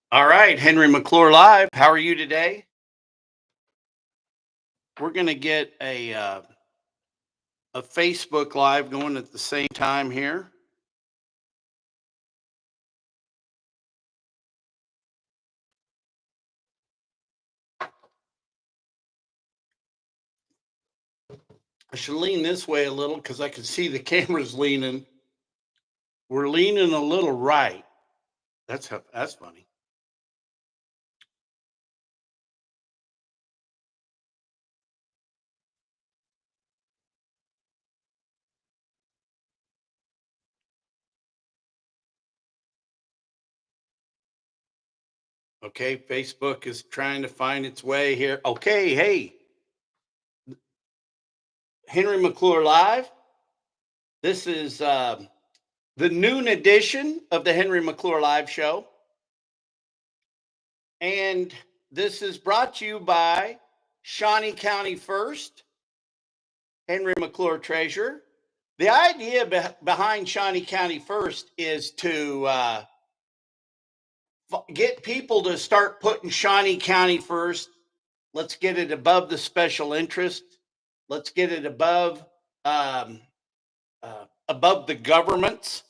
All right, Henry McClure live. How are you today? We're going to get a Facebook live going at the same time here. I should lean this way a little because I can see the cameras leaning. We're leaning a little right. That's funny. Okay, Facebook is trying to find its way here. Okay, hey, Henry McClure live. This is the noon edition of the Henry McClure live show. And this is brought to you by Shawnee County First, Henry McClure Treasurer. The idea behind Shawnee County First is to get people to start putting Shawnee County first. Let's get it above the special interest. Let's get it um, above the governments.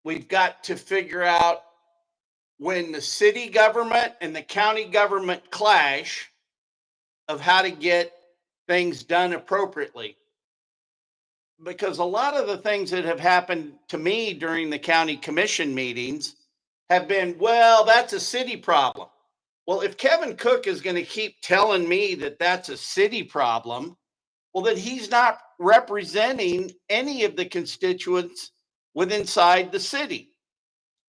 We've got to figure out when the city government and the county government clash of how to get things done appropriately. Because a lot of the things that have happened to me during the county commission meetings have been, well, that's a city problem. Well, if Kevin Cook is going to keep telling me that that's a city problem, well, then he's not representing any of the constituents within inside the city.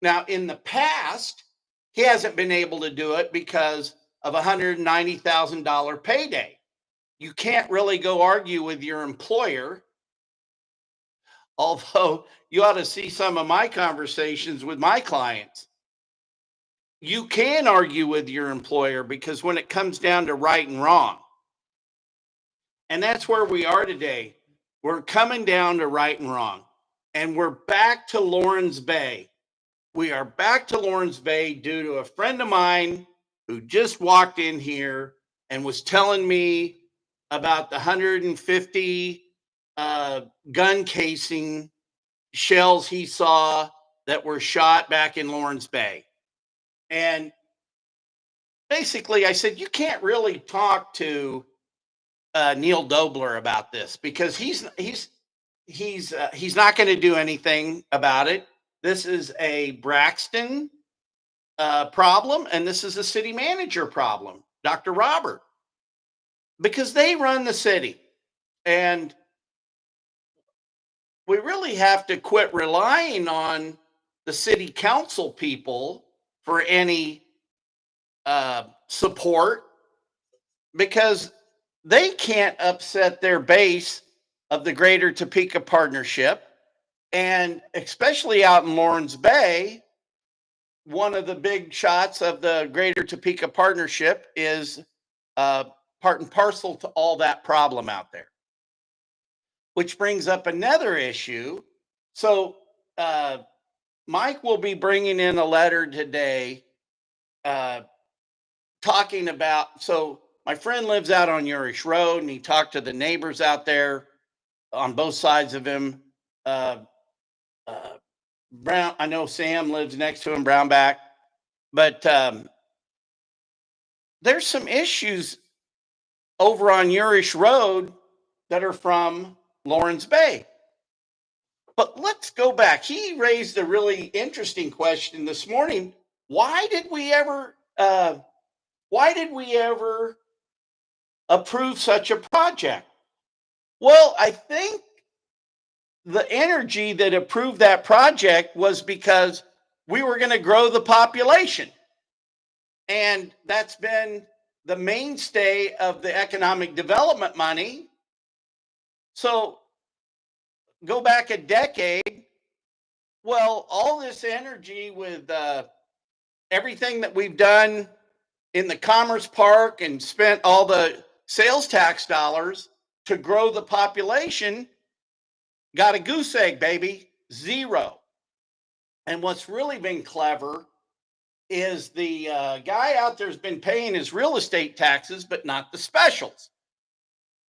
Now, in the past, he hasn't been able to do it because of a $190,000 payday. You can't really go argue with your employer. Although you ought to see some of my conversations with my clients. You can argue with your employer because when it comes down to right and wrong, and that's where we are today, we're coming down to right and wrong. And we're back to Lawrence Bay. We are back to Lawrence Bay due to a friend of mine who just walked in here and was telling me about the 150 gun casing shells he saw that were shot back in Lawrence Bay. And basically, I said, you can't really talk to Neil Dobler about this because he's not going to do anything about it. This is a Braxton problem, and this is a city manager problem, Dr. Robert, because they run the city. And we really have to quit relying on the city council people for any support because they can't upset their base of the Greater Topeka Partnership. And especially out in Lawrence Bay, one of the big shots of the Greater Topeka Partnership is part and parcel to all that problem out there. Which brings up another issue. So, Mike will be bringing in a letter today uh, talking about. So, my friend lives out on Urish Road, and he talked to the neighbors out there on both sides of him. Uh, uh, Brown, I know Sam lives next to him, Brownback, but there's some issues over on Urish Road that are from Lawrence Bay. But let's go back. He raised a really interesting question this morning. Why did we ever? Why did we ever approve such a project? Well, I think the energy that approved that project was because we were going to grow the population. And that's been the mainstay of the economic development money. So go back a decade. Well, all this energy with everything that we've done in the Commerce Park and spent all the sales tax dollars to grow the population got a goose egg, baby, zero. And what's really been clever is the guy out there's been paying his real estate taxes, but not the specials.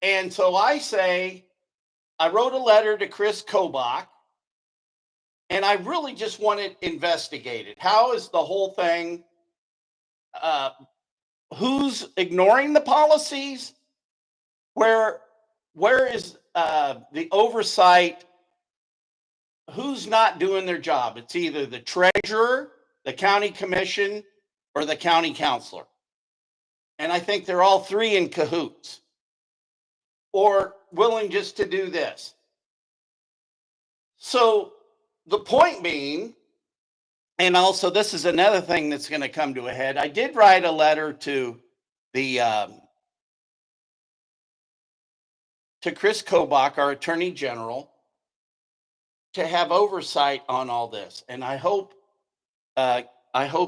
And so I wrote a letter to Chris Kobach, and I really just want it investigated. How is the whole thing? Who's ignoring the policies? Where is the oversight? Who's not doing their job? It's either the treasurer, the county commission, or the county counselor. And I think they're all three in cahoots or willing just to do this. So the point being, and also this is another thing that's going to come to a head. I did write a letter to the to Chris Kobach, our Attorney General, to have oversight on all this. And I hope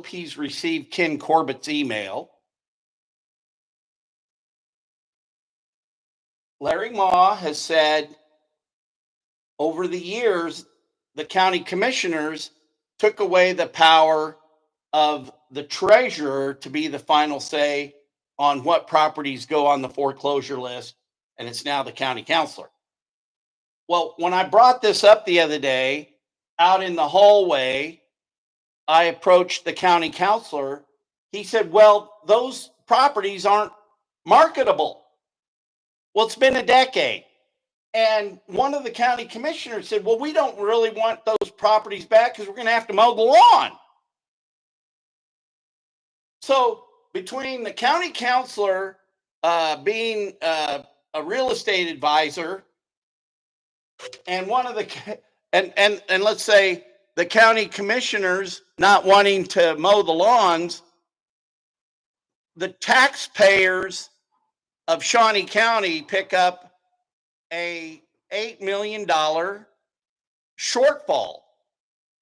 he's received Ken Corbett's email. Larry Ma has said over the years, the county commissioners took away the power of the treasurer to be the final say on what properties go on the foreclosure list, and it's now the county counselor. Well, when I brought this up the other day out in the hallway, I approached the county counselor. He said, well, those properties aren't marketable. Well, it's been a decade. And one of the county commissioners said, well, we don't really want those properties back because we're going to have to mow the lawn. So between the county counselor being a real estate advisor and one of the and let's say the county commissioners not wanting to mow the lawns, the taxpayers of Shawnee County pick up a $8 million shortfall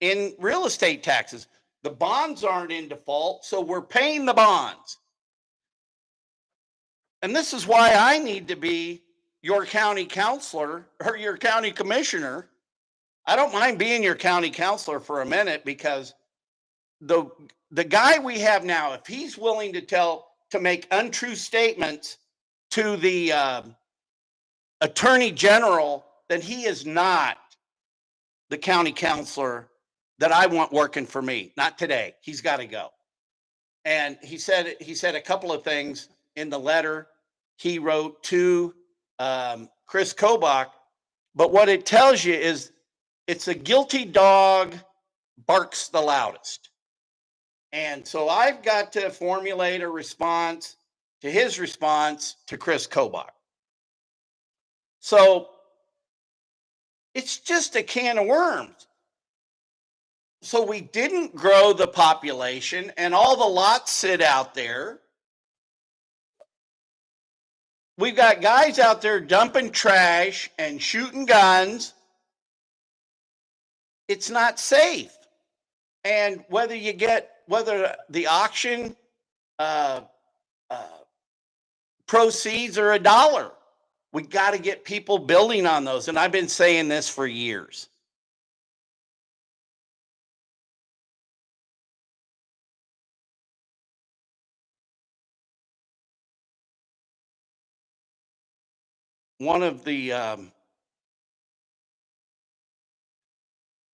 in real estate taxes. The bonds aren't in default, so we're paying the bonds. And this is why I need to be your county counselor or your county commissioner. I don't mind being your county counselor for a minute, because the guy we have now, if he's willing to make untrue statements to the attorney general, then he is not the county counselor that I want working for me. Not today. He's got to go. And he said a couple of things in the letter he wrote to Chris Kobach, but what it tells you is it's a guilty dog barks the loudest. And so I've got to formulate a response to his response to Chris Kobach. So it's just a can of worms. So we didn't grow the population, and all the lots sit out there. We've got guys out there dumping trash and shooting guns. It's not safe. And whether the auction proceeds are $1, we got to get people building on those. And I've been saying this for years. One of the,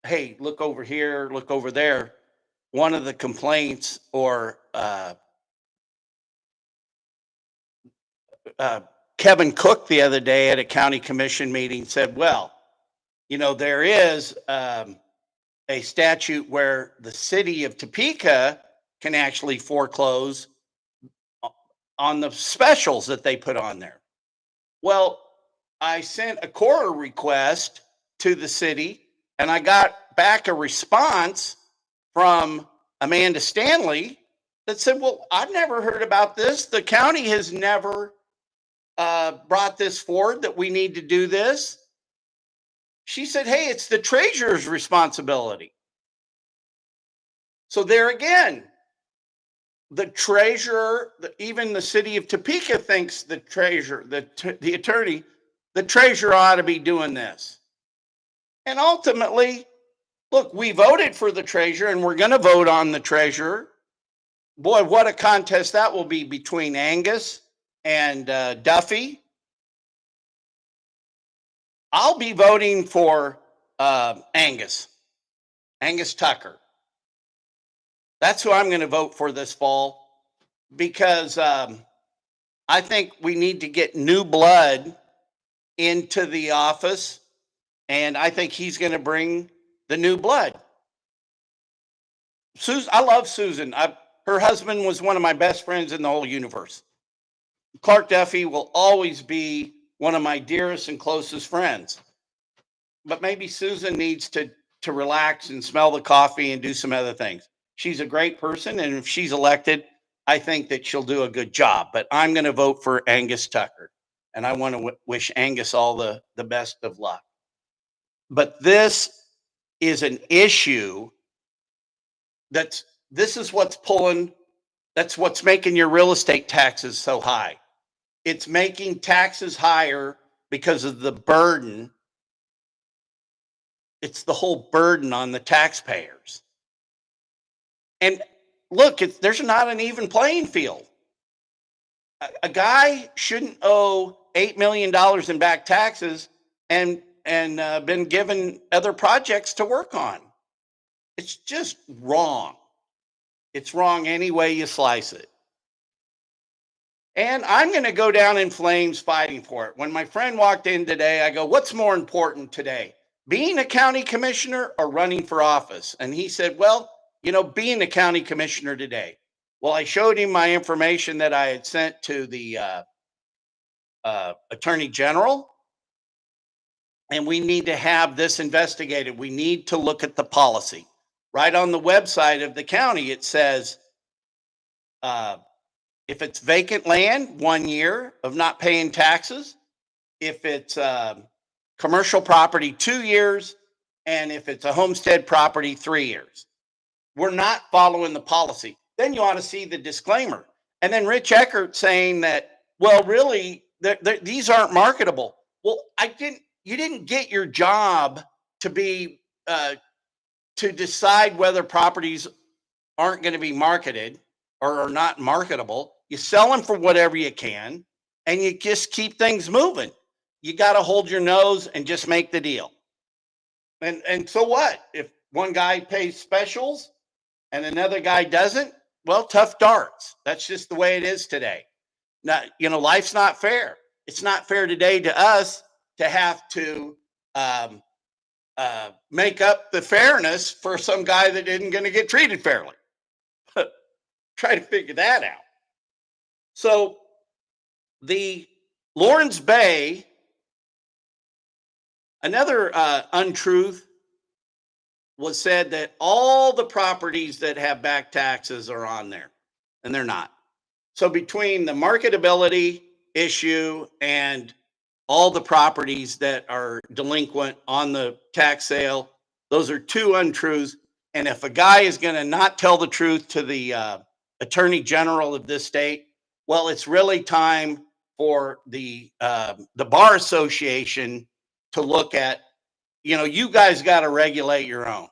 hey, look over here, look over there. One of the complaints or Kevin Cook the other day at a county commission meeting said, well, there is a statute where the city of Topeka can actually foreclose on the specials that they put on there. Well, I sent a quarter request to the city, and I got back a response from Amanda Stanley that said, well, I've never heard about this. The county has never brought this forward that we need to do this. She said, hey, it's the treasurer's responsibility. So there again, the treasurer, even the city of Topeka thinks the treasurer, the attorney, the treasurer ought to be doing this. And ultimately, look, we voted for the treasurer, and we're going to vote on the treasurer. boy, what a contest that will be between Angus and Duffy. I'll be voting for Angus Tucker. That's who I'm going to vote for this fall, because I think we need to get new blood into the office, and I think he's going to bring the new blood. Susan, I love Susan. Her husband was one of my best friends in the whole universe. Clark Duffy will always be one of my dearest and closest friends. But maybe Susan needs to relax and smell the coffee and do some other things. She's a great person, and if she's elected, I think that she'll do a good job. But I'm going to vote for Angus Tucker, and I want to wish Angus all the best of luck. But this is an issue this is what's that's what's making your real estate taxes so high. It's making taxes higher because of the burden. It's the whole burden on the taxpayers. And look, there's not an even playing field. A guy shouldn't owe $8 million in back taxes and been given other projects to work on. It's just wrong. It's wrong any way you slice it. And I'm going to go down in flames fighting for it. When my friend walked in today, I go, what's more important today? Being a county commissioner or running for office? And he said, well, being a county commissioner today. Well, I showed him my information that I had sent to the Attorney General. And we need to have this investigated. We need to look at the policy. Right on the website of the county, it says, if it's vacant land, 1 year of not paying taxes. If it's commercial property, 2 years. And if it's a homestead property, 3 years. We're not following the policy. Then you ought to see the disclaimer. And then Rich Eckert saying that, well, really, these aren't marketable. Well, you didn't get your job to be to decide whether properties aren't going to be marketed or are not marketable. You sell them for whatever you can, and you just keep things moving. You got to hold your nose and just make the deal. And so what? If one guy pays specials and another guy doesn't, well, tough darts. That's just the way it is today. Now, life's not fair. It's not fair today to us to have to make up the fairness for some guy that isn't going to get treated fairly. Try to figure that out. So the Lawrence Bay, another untruth was said that all the properties that have back taxes are on there, and they're not. So between the marketability issue and all the properties that are delinquent on the tax sale, those are two untruths. And if a guy is going to not tell the truth to the Attorney General of this state, well, it's really time for the Bar Association to look at, you guys got to regulate your own.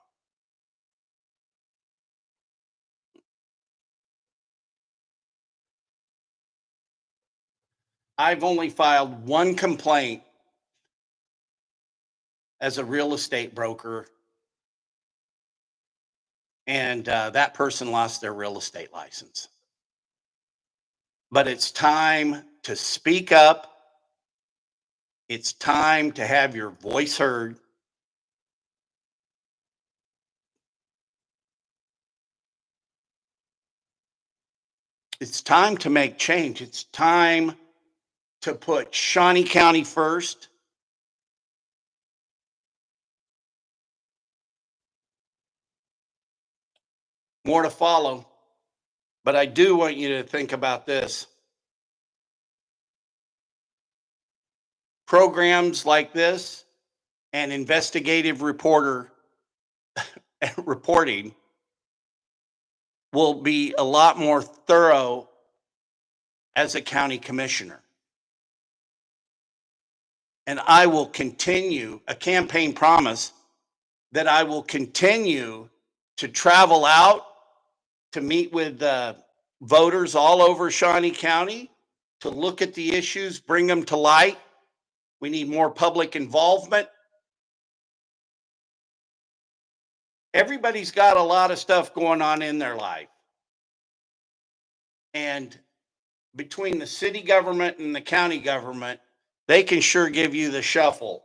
I've only filed one complaint as a real estate broker, and that person lost their real estate license. But it's time to speak up. It's time to have your voice heard. It's time to make change. It's time to put Shawnee County first. More to follow, but I do want you to think about this. Programs like this and investigative reporting will be a lot more thorough as a county commissioner. And I will continue a campaign promise that I will continue to travel out to meet with voters all over Shawnee County to look at the issues, bring them to light. We need more public involvement. Everybody's got a lot of stuff going on in their life. And between the city government and the county government, they can sure give you the shuffle.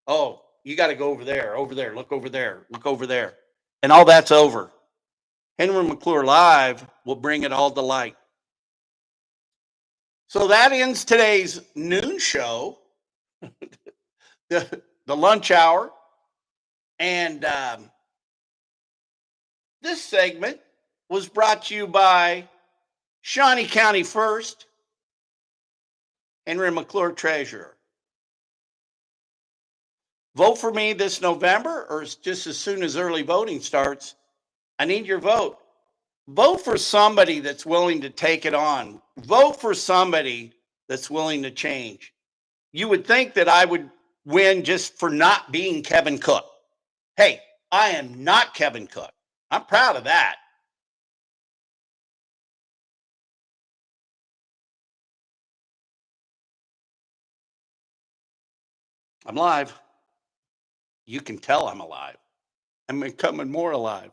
Oh, you got to go over there, look over there, look over there. And all that's over. Henry McClure Live will bring it all to light. So that ends today's noon show, the lunch hour. And this segment was brought to you by Shawnee County First, Henry McClure Treasurer. Vote for me this November, or just as soon as early voting starts. I need your vote. Vote for somebody that's willing to take it on. Vote for somebody that's willing to change. You would think that I would win just for not being Kevin Cook. Hey, I am not Kevin Cook. I'm proud of that. I'm live. You can tell I'm alive. I'm becoming more alive.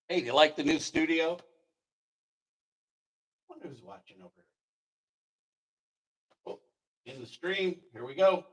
Hey, do you like the new studio? I wonder who's watching over here. Oh, in the stream. Here we go.